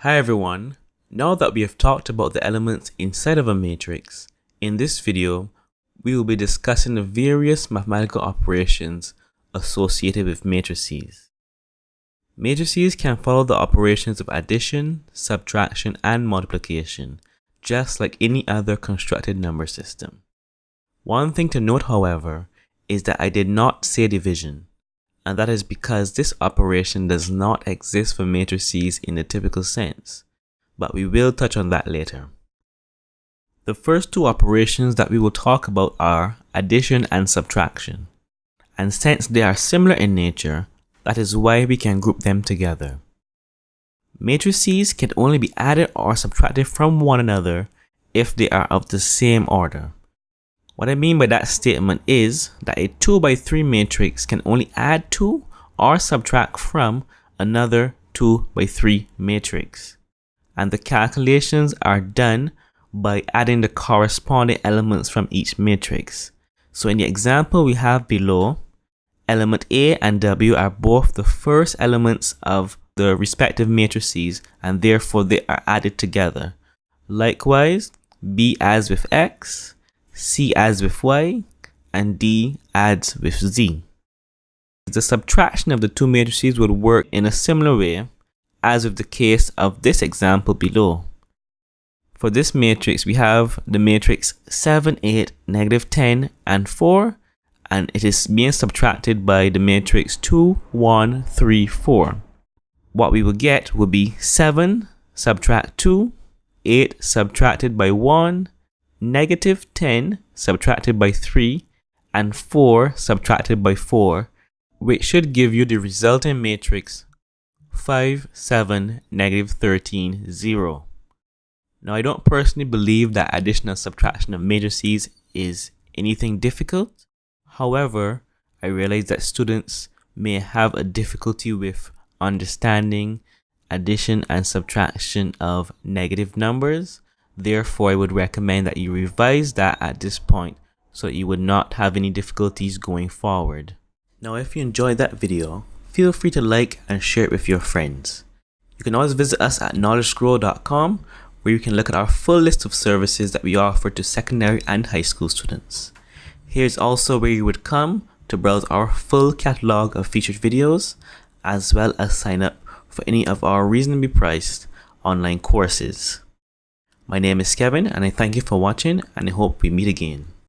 Hi everyone, now that we have talked about the elements inside of a matrix, in this video we will be discussing the various mathematical operations associated with matrices. Matrices can follow the operations of addition, subtraction, and multiplication, just like any other constructed number system. One thing to note, however, is that I did not say division, and that is because this operation does not exist for matrices in the typical sense, but we will touch on that later. The first two operations that we will talk about are addition and subtraction, and since they are similar in nature, that is why we can group them together. Matrices can only be added or subtracted from one another if they are of the same order. What I mean by that statement is that a 2 by 3 matrix can only add to or subtract from another 2 by 3 matrix. And the calculations are done by adding the corresponding elements from each matrix. So in the example we have below, element A and W are both the first elements of the respective matrices and therefore they are added together. Likewise, B adds with X, C adds with Y, and D adds with Z. The subtraction of the two matrices would work in a similar way as with the case of this example below. For this matrix, we have the matrix 7, 8, negative 10, and 4, and it is being subtracted by the matrix 2, 1, 3, 4. What we will get will be 7 subtract 2, 8 subtracted by 1, negative 10 subtracted by 3, and 4 subtracted by 4, which should give you the resulting matrix 5, 7, negative 13, 0. Now I don't personally believe that addition and subtraction of matrices is anything difficult. However, I realize that students may have a difficulty with understanding addition and subtraction of negative numbers. Therefore, I would recommend that you revise that at this point so that you would not have any difficulties going forward. Now, if you enjoyed that video, feel free to like and share it with your friends. You can always visit us at knowledgescroll.com where you can look at our full list of services that we offer to secondary and high school students. Here's also where you would come to browse our full catalog of featured videos, as well as sign up for any of our reasonably priced online courses. My name is Kevin and I thank you for watching and I hope we meet again.